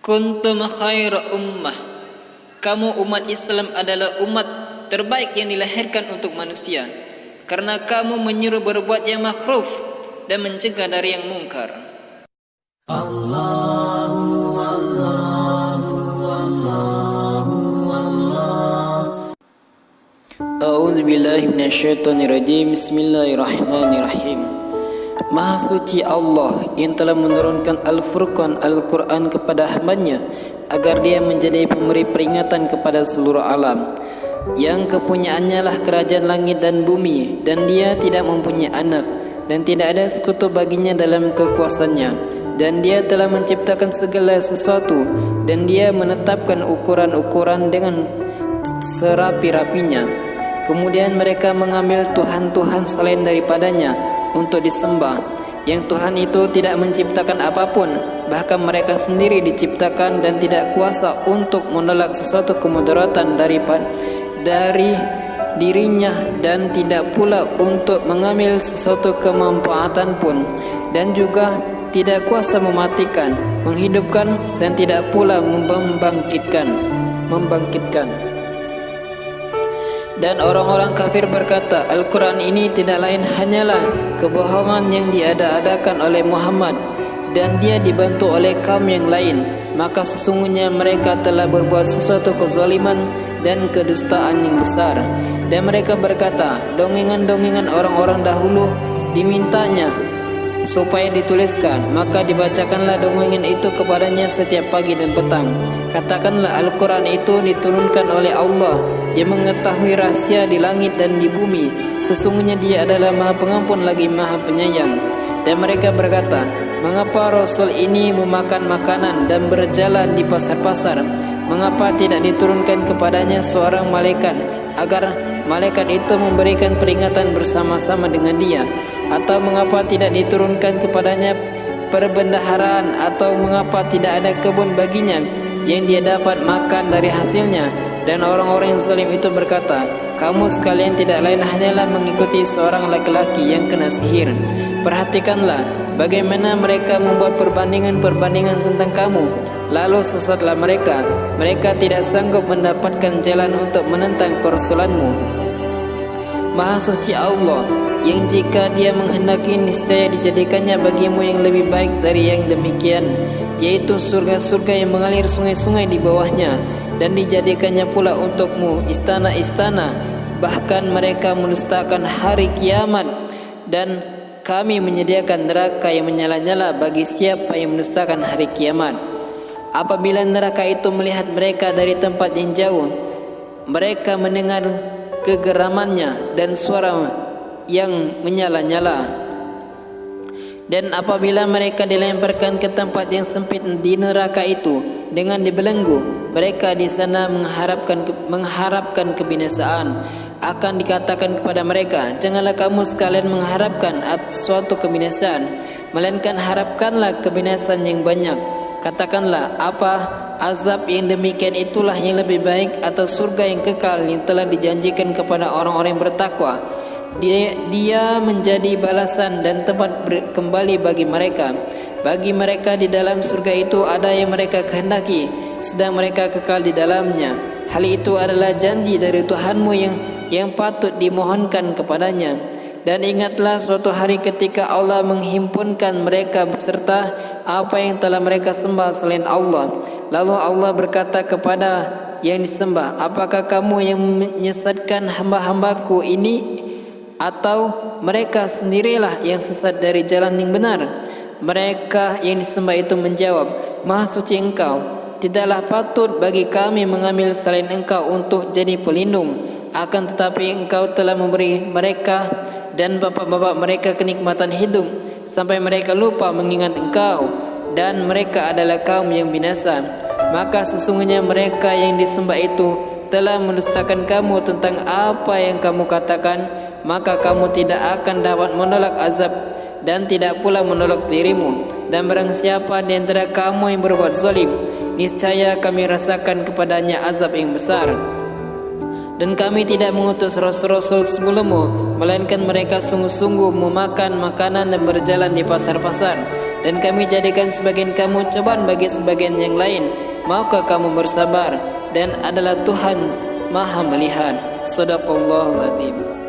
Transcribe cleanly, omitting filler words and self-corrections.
Kuntum khaira ummah. Kamu umat Islam adalah umat terbaik yang dilahirkan untuk manusia, karena kamu menyuruh berbuat yang makruf dan mencegah dari yang mungkar. Allahu Allahu Allahu Allah. A'udzu billahi minasyaitonir rajim. Bismillahirrahmanirrahim. Maha suci Allah yang telah menurunkan Al-Furqan Al-Quran kepada hambanya agar dia menjadi pemberi peringatan kepada seluruh alam, yang kepunyaannya lah kerajaan langit dan bumi, dan dia tidak mempunyai anak dan tidak ada sekutu baginya dalam kekuasaannya, dan dia telah menciptakan segala sesuatu, dan dia menetapkan ukuran-ukuran dengan serapi-rapinya. Kemudian mereka mengambil Tuhan-Tuhan selain daripadanya untuk disembah, yang Tuhan itu tidak menciptakan apapun, bahkan mereka sendiri diciptakan dan tidak kuasa untuk menolak sesuatu kemudaratan dari dirinya, dan tidak pula untuk mengambil sesuatu kemanfaatan pun, dan juga tidak kuasa mematikan, menghidupkan, dan tidak pula membangkitkan. Dan orang-orang kafir berkata, Al-Quran ini tidak lain hanyalah kebohongan yang diada-adakan oleh Muhammad, dan dia dibantu oleh kaum yang lain. Maka sesungguhnya mereka telah berbuat sesuatu kezaliman dan kedustaan yang besar. Dan mereka berkata, dongengan-dongengan orang-orang dahulu dimintanya supaya dituliskan, maka dibacakanlah dongengan itu kepadanya setiap pagi dan petang. Katakanlah, Al-Quran itu diturunkan oleh Allah yang mengetahui rahasia di langit dan di bumi. Sesungguhnya dia adalah Maha Pengampun lagi Maha Penyayang. Dan mereka berkata, mengapa Rasul ini memakan makanan dan berjalan di pasar-pasar? Mengapa tidak diturunkan kepadanya seorang malaikat, agar malaikat itu memberikan peringatan bersama-sama dengan dia? Atau mengapa tidak diturunkan kepadanya perbendaharaan? Atau mengapa tidak ada kebun baginya yang dia dapat makan dari hasilnya? Dan orang-orang yang zalim itu berkata, kamu sekalian tidak lain hanyalah mengikuti seorang laki-laki yang kena sihir. Perhatikanlah bagaimana mereka membuat perbandingan-perbandingan tentang kamu, lalu sesatlah mereka. Mereka tidak sanggup mendapatkan jalan untuk menentang kerasulanmu. Maha suci Allah yang jika dia menghendaki niscaya dijadikannya bagimu yang lebih baik dari yang demikian, yaitu surga-surga yang mengalir sungai-sungai di bawahnya, dan dijadikannya pula untukmu istana-istana. Bahkan mereka mendustakan hari kiamat, dan kami menyediakan neraka yang menyala-nyala bagi siapa yang mendustakan hari kiamat. Apabila neraka itu melihat mereka dari tempat yang jauh, mereka mendengar kegeramannya dan suara yang menyala-nyala. Dan apabila mereka dilemparkan ke tempat yang sempit di neraka itu dengan dibelenggu, mereka di sana mengharapkan kebinasaan. Akan dikatakan kepada mereka, janganlah kamu sekalian mengharapkan suatu kebinasaan, melainkan harapkanlah kebinasaan yang banyak. Katakanlah, apa azab yang demikian itulah yang lebih baik, atau surga yang kekal yang telah dijanjikan kepada orang-orang yang bertakwa? Dia menjadi balasan dan tempat kembali bagi mereka. Bagi mereka di dalam surga itu ada yang mereka kehendaki, sedang mereka kekal di dalamnya. Hal itu adalah janji dari Tuhanmu yang patut dimohonkan kepadanya. Dan ingatlah suatu hari ketika Allah menghimpunkan mereka beserta apa yang telah mereka sembah selain Allah. Lalu Allah berkata kepada yang disembah, apakah kamu yang menyesatkan hamba-hambaku ini, atau mereka sendirilah yang sesat dari jalan yang benar? Mereka yang disembah itu menjawab, Maha suci Engkau, tidaklah patut bagi kami mengambil selain Engkau untuk jadi pelindung. Akan tetapi Engkau telah memberi mereka dan bapak-bapak mereka kenikmatan hidup sampai mereka lupa mengingat Engkau, dan mereka adalah kaum yang binasa. Maka sesungguhnya mereka yang disembah itu telah mendustakan kamu tentang apa yang kamu katakan, maka kamu tidak akan dapat menolak azab dan tidak pula menolak dirimu. Dan barang siapa di antara kamu yang berbuat zalim, niscaya kami rasakan kepadanya azab yang besar. Dan kami tidak mengutus rasul-rasul sebelummu, melainkan mereka sungguh-sungguh memakan makanan dan berjalan di pasar-pasar. dan kami jadikan sebagian kamu cobaan bagi sebagian yang lain. Maukah kamu bersabar? Dan adalah Tuhan Maha melihat. Shadaqallahul Azim.